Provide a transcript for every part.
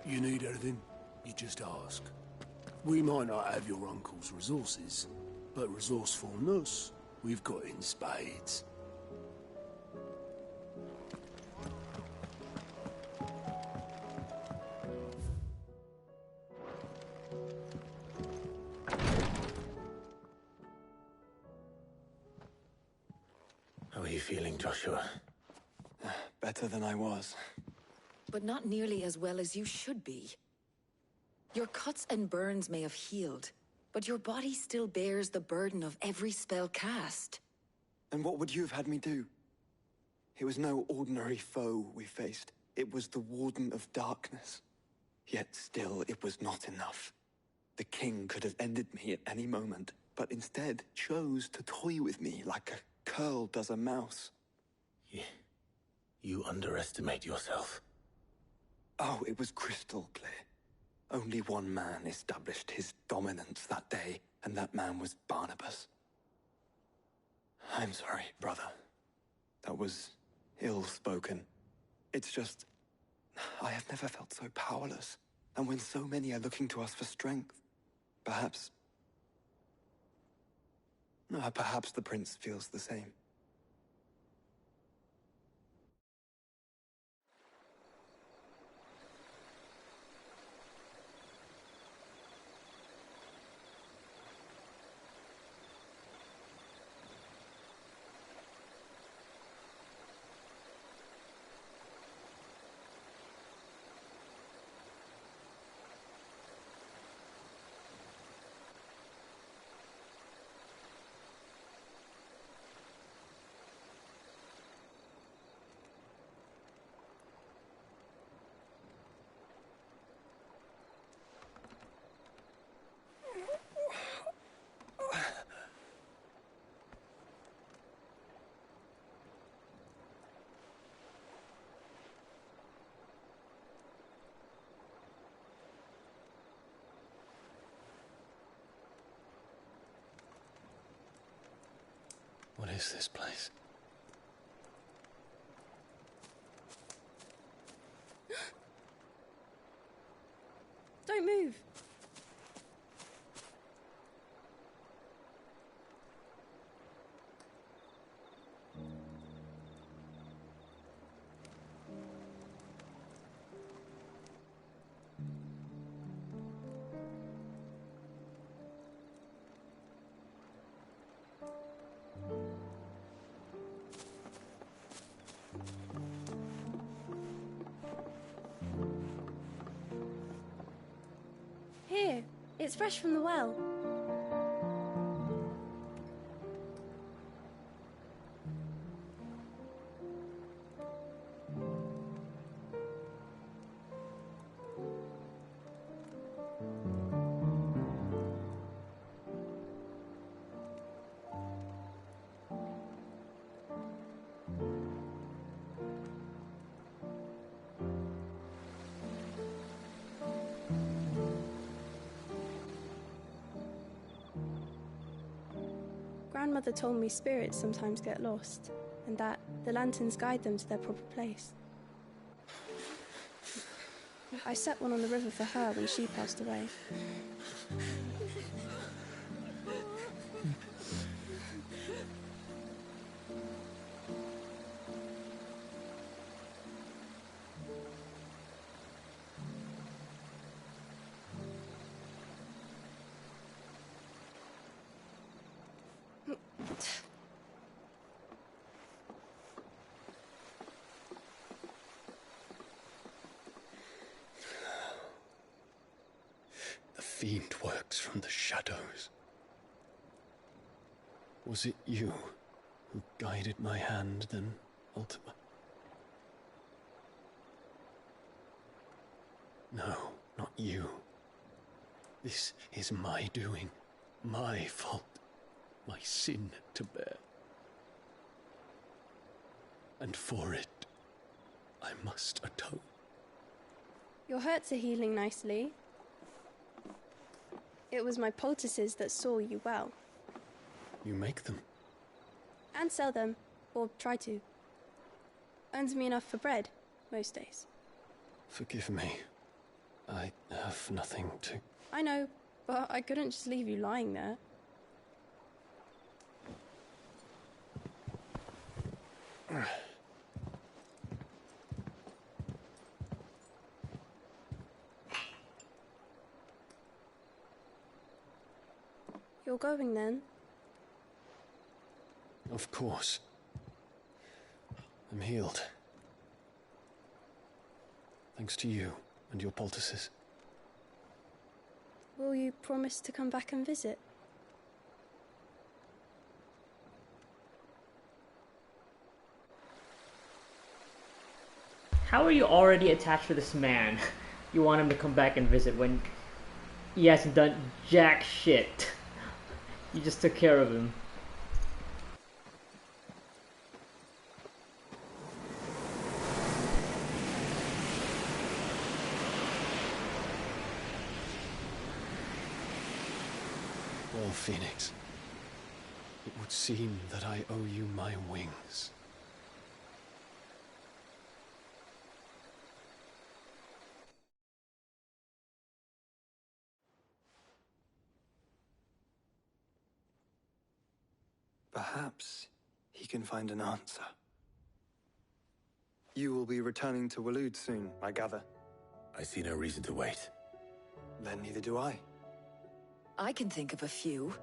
You need anything, you just ask. We might not have your uncle's resources, but resourcefulness, we've got in spades. How are you feeling, Joshua? Better than I was. But not nearly as well as you should be. Your cuts and burns may have healed, but your body still bears the burden of every spell cast. And what would you have had me do? It was no ordinary foe we faced. It was the Warden of Darkness. Yet still, it was not enough. The king could have ended me at any moment, but instead chose to toy with me like a curl does a mouse. You underestimate yourself. Oh, it was crystal clear. Only one man established his dominance that day, and that man was Barnabas. I'm sorry, brother. That was ill-spoken. It's just, I have never felt so powerless. And when so many are looking to us for strength, perhaps the prince feels the same. What is this place? Don't move. Here, it's fresh from the well. Grandmother told me spirits sometimes get lost, and that the lanterns guide them to their proper place. I set one on the river for her when she passed away. The fiend works from the shadows. Was it you who guided my hand, then, Ultima? No, not you. This is my doing, my fault, my sin to bear. And for it, I must atone. Your hurts are healing nicely. It was my poultices that saw you well. You make them? And sell them, or try to. Earns me enough for bread, most days. Forgive me. I have nothing to... I know, but I couldn't just leave you lying there. You're going then? Of course. I'm healed. Thanks to you and your poultices. Will you promise to come back and visit? How are you already attached to this man? You want him to come back and visit when he hasn't done jack shit. You just took care of him. Well, Phoenix, it would seem that I owe you my wings. Perhaps he can find an answer. You will be returning to Waloed soon, I gather. I see no reason to wait. Then neither do I. I can think of a few,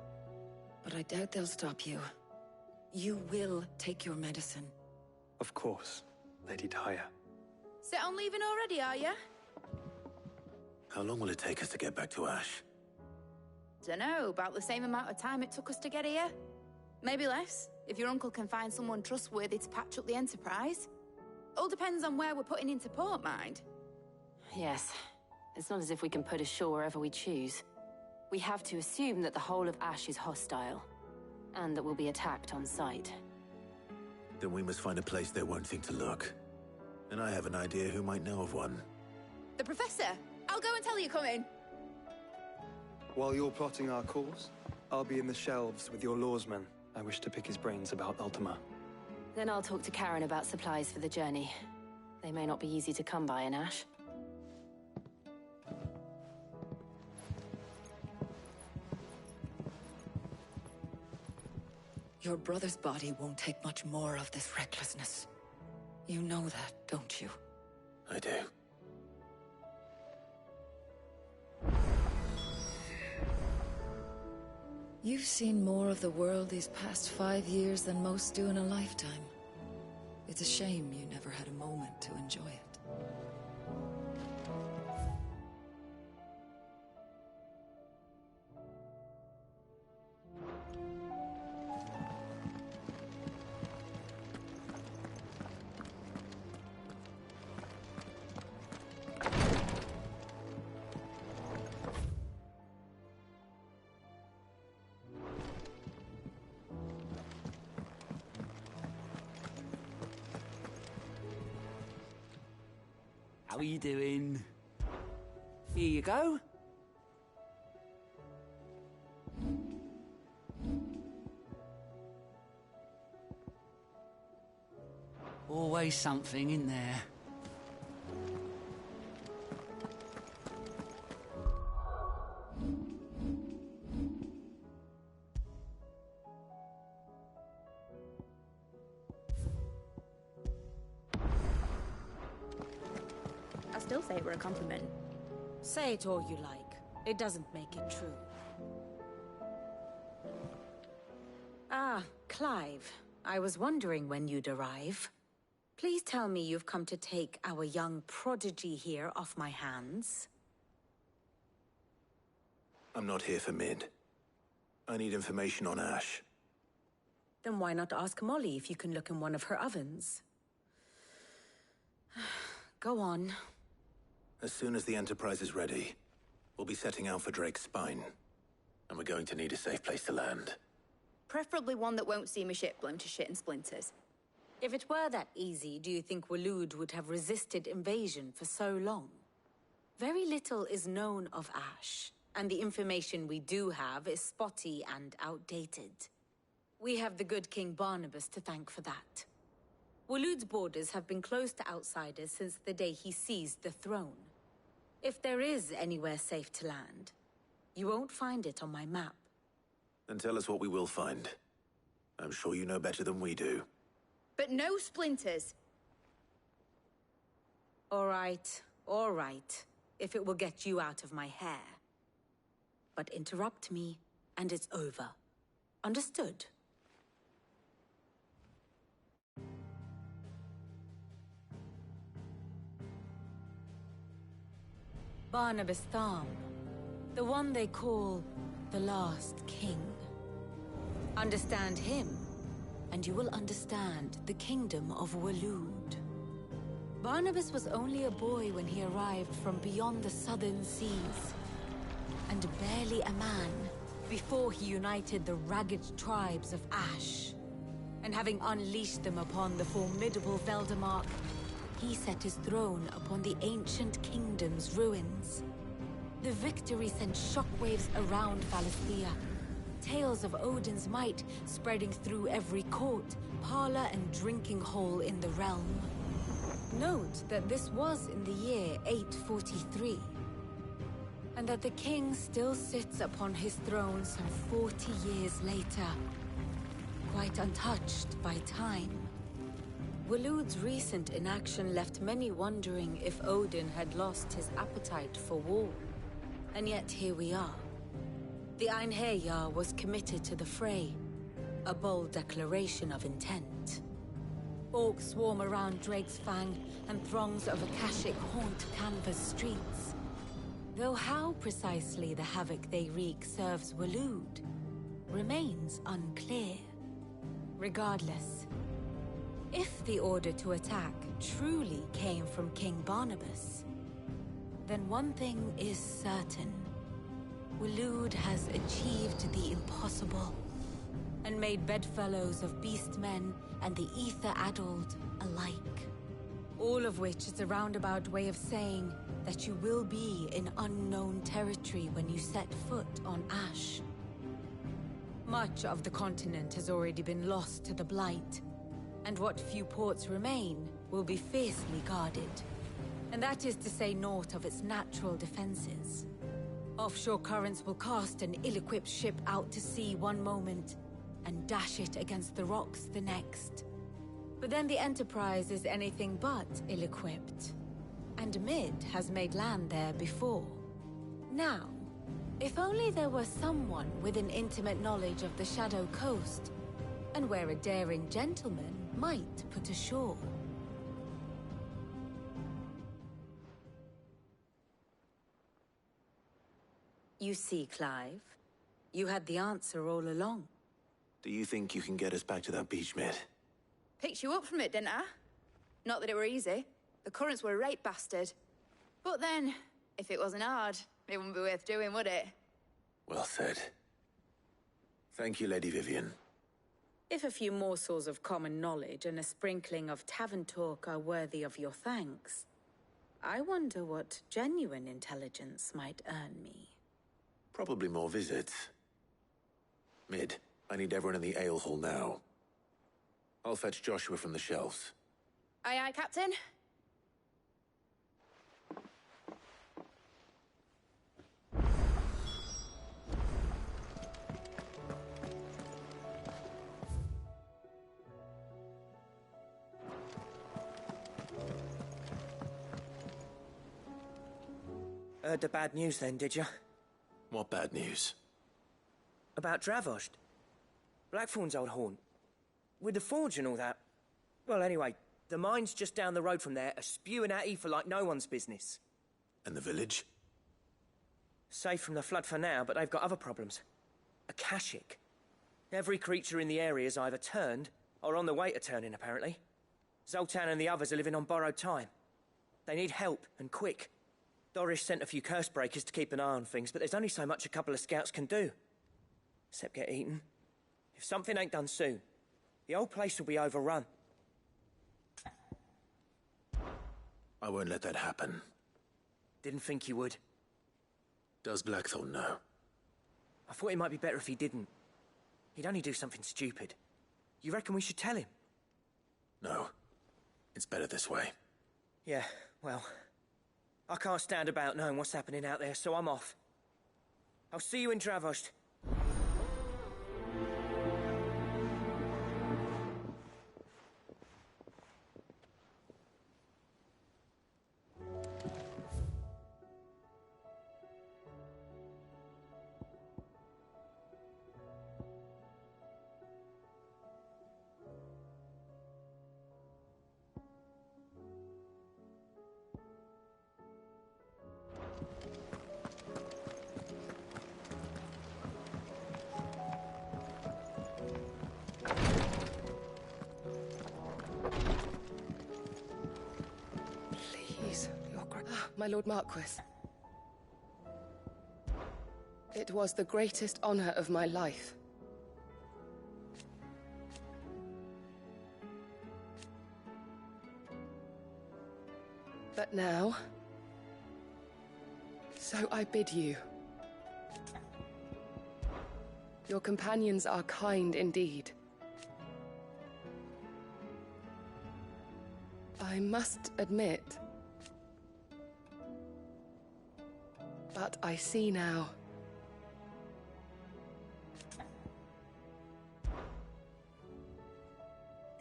but I doubt they'll stop you. You will take your medicine. Of course, Lady Daya. Set on leaving already, are you? How long will it take us to get back to Ash? Dunno, about the same amount of time it took us to get here. Maybe less, if your uncle can find someone trustworthy to patch up the Enterprise. All depends on where we're putting into port, mind. Yes. It's not as if we can put ashore wherever we choose. We have to assume that the whole of Ash is hostile, and that we'll be attacked on sight. Then we must find a place they won't think to look. And I have an idea who might know of one. The Professor! I'll go and tell you come in. While you're plotting our course, I'll be in the shelves with your lawsman. I wish to pick his brains about Ultima. Then I'll talk to Karen about supplies for the journey. They may not be easy to come by in Ash. Your brother's body won't take much more of this recklessness. You know that, don't you? I do. You've seen more of the world these past 5 years than most do in a lifetime. It's a shame you never had a moment to enjoy it. How are you doing? Here you go. Always something in there. I still say it were a compliment. Say it all you like. It doesn't make it true. Ah, Clive. I was wondering when you'd arrive. Please tell me you've come to take our young prodigy here off my hands. I'm not here for Mid. I need information on Ash. Then why not ask Molly if you can look in one of her ovens? Go on. As soon as the Enterprise is ready, we'll be setting out for Drake's Spine. And we're going to need a safe place to land. Preferably one that won't see my ship blown to shit and splinters. If it were that easy, do you think Waloed would have resisted invasion for so long? Very little is known of Ash, and the information we do have is spotty and outdated. We have the good King Barnabas to thank for that. Waloed's borders have been closed to outsiders since the day he seized the throne. If there is anywhere safe to land, you won't find it on my map. Then tell us what we will find. I'm sure you know better than we do. But no splinters. All right, if it will get you out of my hair. But interrupt me, and it's over. Understood? Barnabas Tham, the one they call the Last King. Understand him, and you will understand the kingdom of Waloed. Barnabas was only a boy when he arrived from beyond the southern seas, and barely a man before he united the ragged tribes of Ash. And having unleashed them upon the formidable Veldamark, he set his throne upon the ancient kingdom's ruins. The victory sent shockwaves around Valisthea, tales of Odin's might spreading through every court, parlor, and drinking hole in the realm. Note that this was in the year 843, and that the king still sits upon his throne some 40 years later, quite untouched by time. Waloed's recent inaction left many wondering if Odin had lost his appetite for war. And yet here we are. The Einherjar was committed to the fray, a bold declaration of intent. Orcs swarm around Drake's Fang, and throngs of Akashic haunt Canva's streets. Though how precisely the havoc they wreak serves Waloed remains unclear. Regardless, if the order to attack truly came from King Barnabas, then one thing is certain. Waloed has achieved the impossible, and made bedfellows of beastmen and the ether-addled alike. All of which is a roundabout way of saying that you will be in unknown territory when you set foot on Ash. Much of the continent has already been lost to the Blight, and what few ports remain will be fiercely guarded. And that is to say naught of its natural defenses. Offshore currents will cast an ill-equipped ship out to sea one moment, and dash it against the rocks the next. But then the Enterprise is anything but ill-equipped, and Mid has made land there before. Now, if only there were someone with an intimate knowledge of the Shadow Coast, and where a daring gentleman might put ashore. You see, Clive, you had the answer all along. Do you think you can get us back to that beach, Mid? Picked you up from it, didn't I? Not that it were easy. The currents were a right bastard. But then, if it wasn't hard, it wouldn't be worth doing, would it? Well said. Thank you, Lady Vivian. If a few morsels of common knowledge and a sprinkling of tavern talk are worthy of your thanks, I wonder what genuine intelligence might earn me. Probably more visits. Mid, I need everyone in the ale hall now. I'll fetch Joshua from the shelves. Aye, aye, Captain. Heard the bad news then, did you? What bad news? About Dravost. Blackthorn's old haunt. With the forge and all that. Well, anyway, the mine's just down the road from there are spewing out ether like no one's business. And the village? Safe from the flood for now, but they've got other problems. Akashic. Every creature in the area is either turned, or on the way to turning, apparently. Zoltan and the others are living on borrowed time. They need help, and quick. Doris sent a few curse breakers to keep an eye on things, but there's only so much a couple of scouts can do. Except get eaten. If something ain't done soon, the whole place will be overrun. I won't let that happen. Didn't think you would. Does Blackthorn know? I thought it might be better if he didn't. He'd only do something stupid. You reckon we should tell him? No. It's better this way. Yeah, well, I can't stand about knowing what's happening out there, so I'm off. I'll see you in Dravost. My Lord Marquis. It was the greatest honor of my life. But now, so I bid you. Your companions are kind indeed. I must admit, but I see now.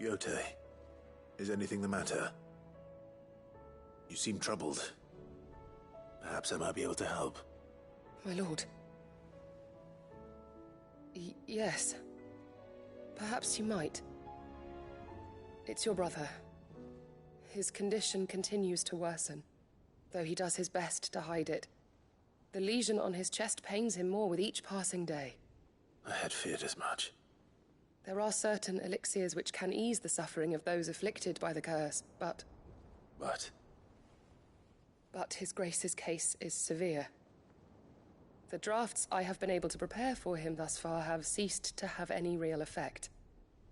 Yote, is anything the matter? You seem troubled. Perhaps I might be able to help. My lord. Yes. Perhaps you might. It's your brother. His condition continues to worsen, though he does his best to hide it. The lesion on his chest pains him more with each passing day. I had feared as much. There are certain elixirs which can ease the suffering of those afflicted by the curse, but... But His Grace's case is severe. The drafts I have been able to prepare for him thus far have ceased to have any real effect.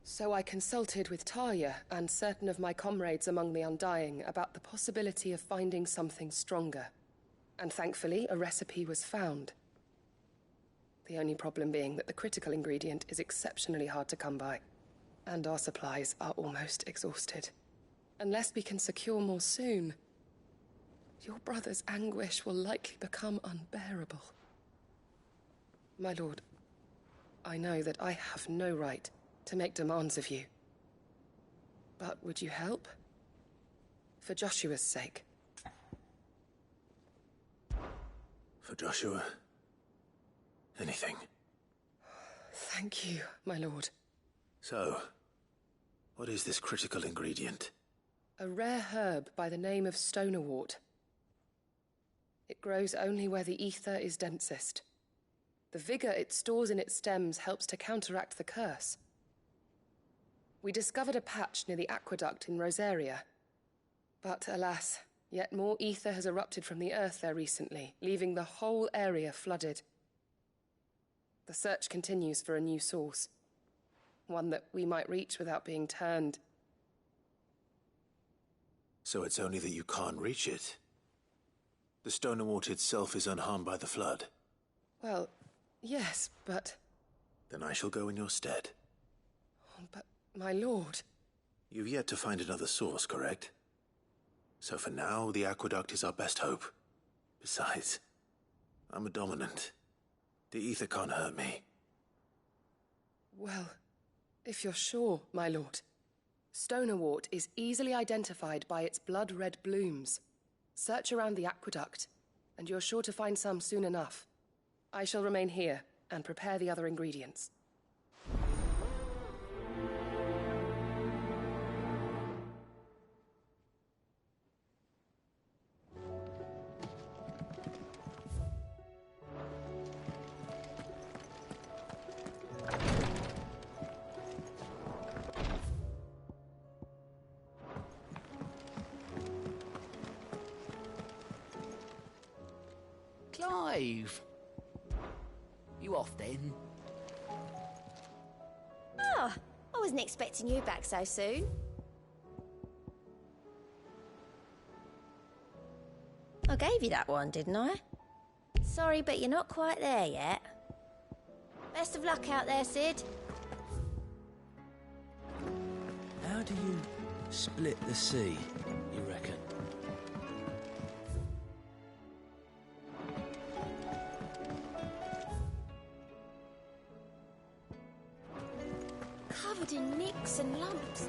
So I consulted with Talia and certain of my comrades among the Undying about the possibility of finding something stronger. And thankfully, a recipe was found. The only problem being that the critical ingredient is exceptionally hard to come by, and our supplies are almost exhausted. Unless we can secure more soon, your brother's anguish will likely become unbearable. My lord, I know that I have no right to make demands of you. But would you help? For Joshua's sake. For Joshua? Anything. Thank you, my lord. So, what is this critical ingredient? A rare herb by the name of stonerwort. It grows only where the ether is densest. The vigor it stores in its stems helps to counteract the curse. We discovered a patch near the aqueduct in Rosaria. But alas, yet more ether has erupted from the earth there recently, leaving the whole area flooded. The search continues for a new source. One that we might reach without being turned. So it's only that you can't reach it? The stonerwort itself is unharmed by the flood? Well, yes, but... Then I shall go in your stead. But, my lord... You've yet to find another source, correct? So for now, the aqueduct is our best hope. Besides, I'm a dominant. The ether can't hurt me. Well, if you're sure, my lord. Stonerwort is easily identified by its blood-red blooms. Search around the aqueduct, and you're sure to find some soon enough. I shall remain here and prepare the other ingredients. Clive! You off then? Oh, I wasn't expecting you back so soon. I gave you that one, didn't I? Sorry, but you're not quite there yet. Best of luck out there, Sid. How do you split the sea, you reckon? covered in nicks and lumps.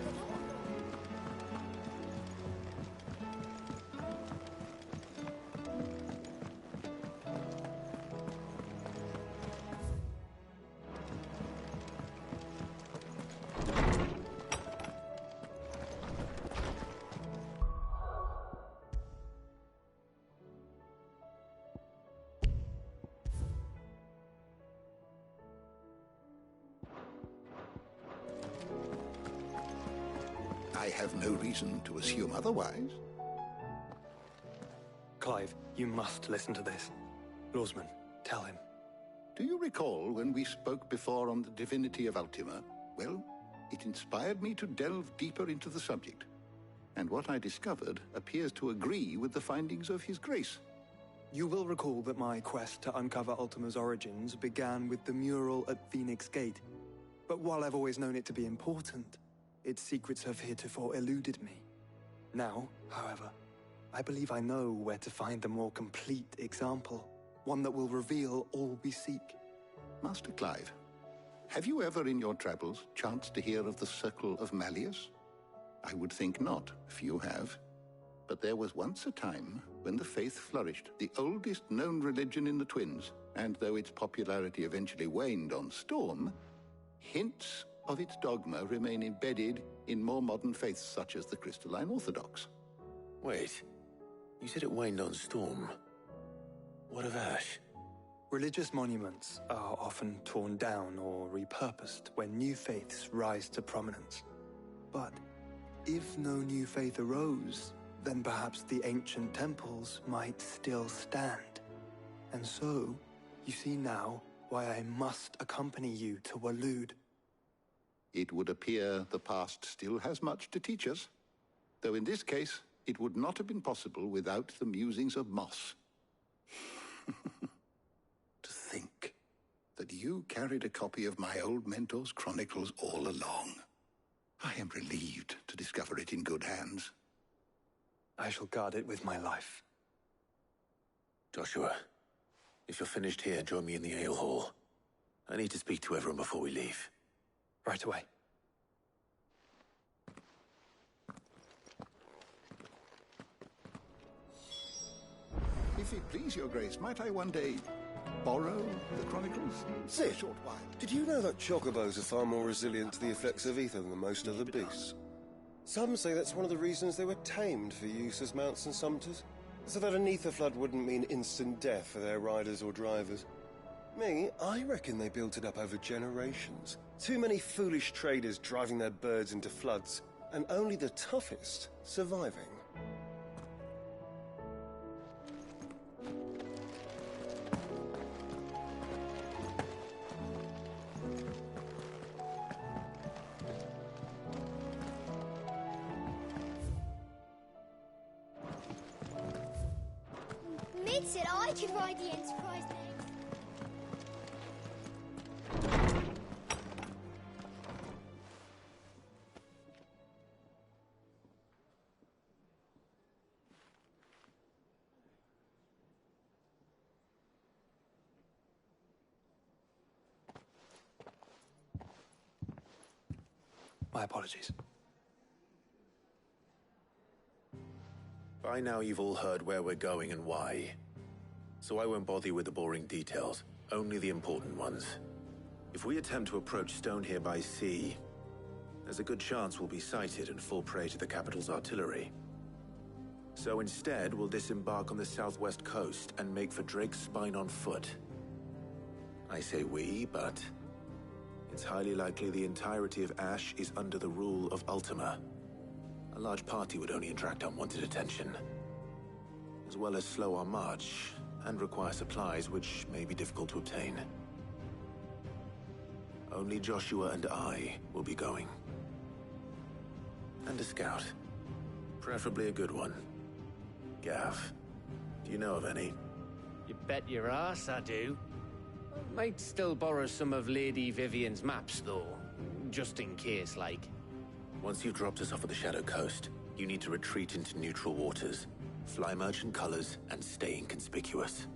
I have no reason to assume otherwise. Clive, you must listen to this. Lawsman, tell him. Do you recall when we spoke before on the divinity of Ultima? Well, it inspired me to delve deeper into the subject. And what I discovered appears to agree with the findings of His Grace. You will recall that my quest to uncover Ultima's origins began with the mural at Phoenix Gate. But while I've always known it to be important, its secrets have heretofore eluded me. Now, however, I believe I know where to find the more complete example, one that will reveal all we seek. Master Clive, have you ever in your travels chanced to hear of the Circle of Malleus? I would think not, few have. But there was once a time when the faith flourished, the oldest known religion in the Twins, and though its popularity eventually waned on Storm, hints of its dogma remain embedded in more modern faiths such as the Crystalline Orthodox. Wait, you said it waned on Storm. What of Ash? Religious monuments are often torn down or repurposed when new faiths rise to prominence. But if no new faith arose, then perhaps the ancient temples might still stand. And so, you see now why I must accompany you to Waloed. It would appear the past still has much to teach us, though in this case, it would not have been possible without the musings of Moss. To think that you carried a copy of my old mentor's chronicles all along. I am relieved to discover it in good hands. I shall guard it with my life. Joshua, if you're finished here, join me in the ale hall. I need to speak to everyone before we leave. Right away. If it please your grace, might I one day borrow the chronicles? Sid, A short while. did you know that chocobos are far more resilient to the effects of ether than most other beasts? Some say that's one of the reasons they were tamed for use as mounts and sumpters, so that an ether flood wouldn't mean instant death for their riders or drivers. Me, I reckon they built it up over generations. Too many foolish traders driving their birds into floods, and only the toughest surviving. Mid said I could ride the Enterprise next. My apologies. By now you've all heard where we're going and why. So I won't bother you with the boring details, only the important ones. If we attempt to approach Stone here by sea, there's a good chance we'll be sighted and fall prey to the capital's artillery. So instead, we'll disembark on the southwest coast and make for Drake's Spine on foot. I say we, but it's highly likely the entirety of Ash is under the rule of Ultima. A large party would only attract unwanted attention, as well as slow our march and require supplies which may be difficult to obtain. Only Joshua and I will be going. And a scout. Preferably a good one. Gav, do you know of any? You bet your ass I do. Might still borrow some of Lady Vivian's maps, though. Just in case, like. Once you've dropped us off at the Shadow Coast, you need to retreat into neutral waters, fly merchant colors, and stay inconspicuous.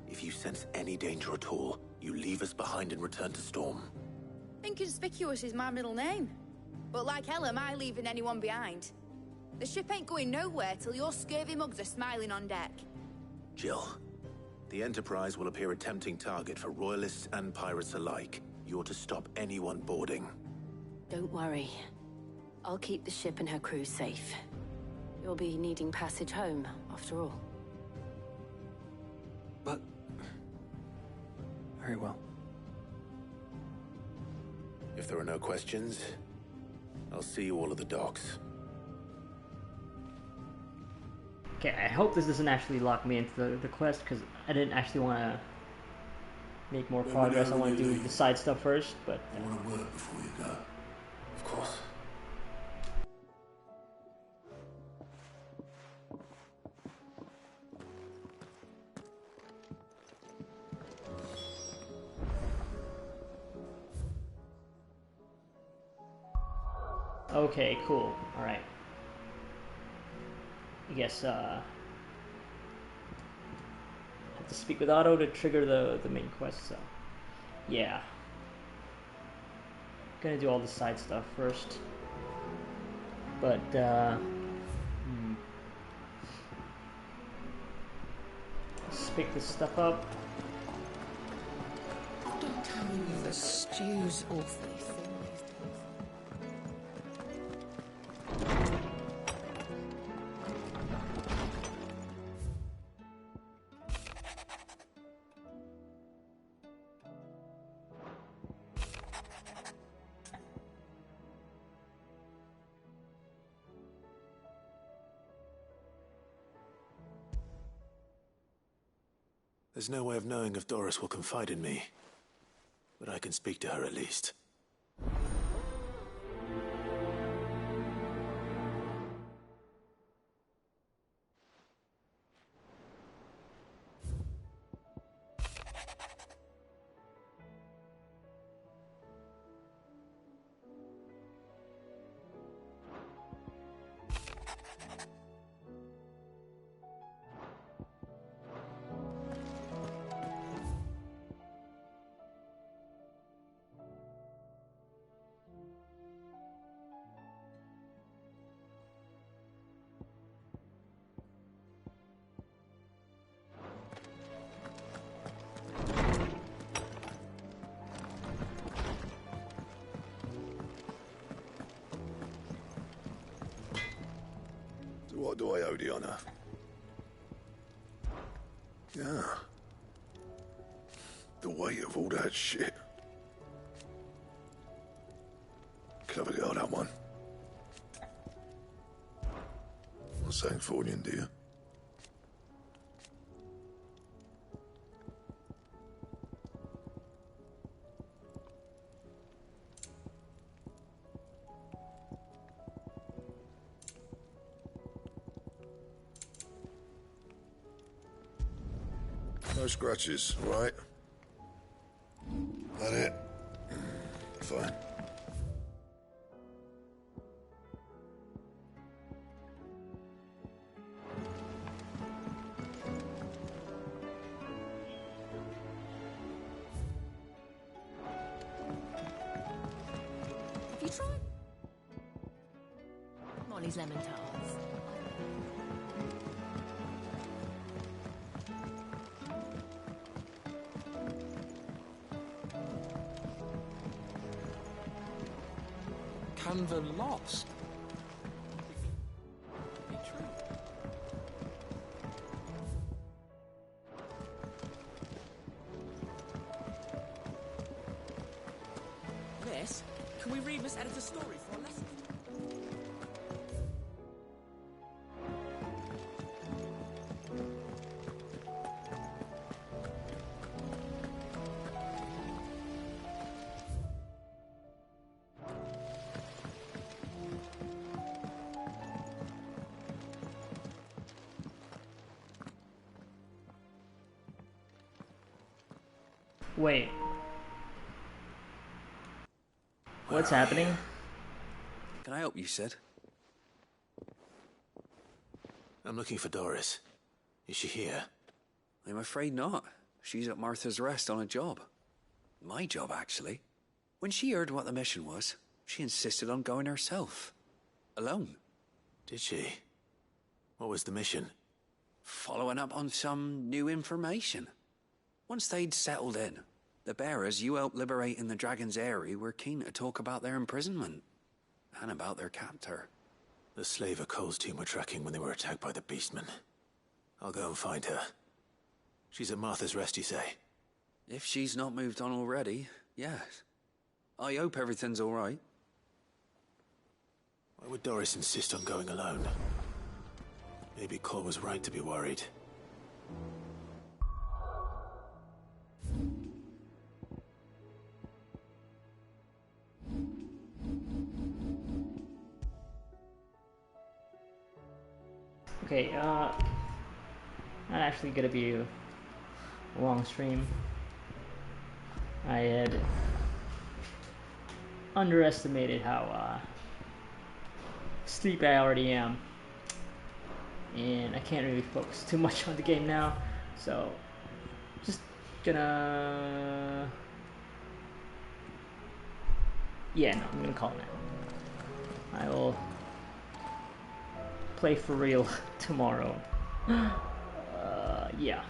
If you sense any danger at all, you leave us behind and return to Storm. Inconspicuous is my middle name. But like hell am I leaving anyone behind. The ship ain't going nowhere till your scurvy mugs are smiling on deck. Jill, the Enterprise will appear a tempting target for royalists and pirates alike. You're to stop anyone boarding. Don't worry. I'll keep the ship and her crew safe. You'll be needing passage home, after all. But... very well. If there are no questions, I'll see you all at the docks. Okay, I hope this doesn't actually lock me into the quest, because I didn't actually want to make more progress. I want to do the side stuff first, but... I want to work before you go. Of course. Okay, cool. Alright. I guess, have to speak with Otto to trigger the main quest, so... yeah. Gonna do all the side stuff first. But, let's pick this stuff up. Don't tell me the stew's awfully thin. There's no way of knowing if Doris will confide in me, but I can speak to her at least. What do I owe the honor? Yeah. The weight of all that shit. Clever girl, that one. Not saying for you, do you? No scratches, right? That it? Fine. Have you tried Molly's lemon tarts? Canva lost. Be true. Miss, can we read Miss Editor's story for a lesson? Wait. What's happening? Can I help you, Sid? I'm looking for Doris. Is she here? I'm afraid not. She's at Martha's Rest on a job. My job, actually. When she heard what the mission was, she insisted on going herself. Alone. Did she? What was the mission? Following up on some new information. Once they'd settled in, the bearers you helped liberate in the Dragon's Eyrie were keen to talk about their imprisonment. And about their captor. The slaver Cole's team were tracking when they were attacked by the Beastmen. I'll go and find her. She's at Martha's Rest, you say? If she's not moved on already, yes. I hope everything's all right. Why would Doris insist on going alone? Maybe Cole was right to be worried. Okay, not actually gonna be a long stream. I had underestimated how sleepy I already am, and I can't really focus too much on the game now, so just gonna, yeah, no, I'm gonna call it now. I will play for real tomorrow. Yeah.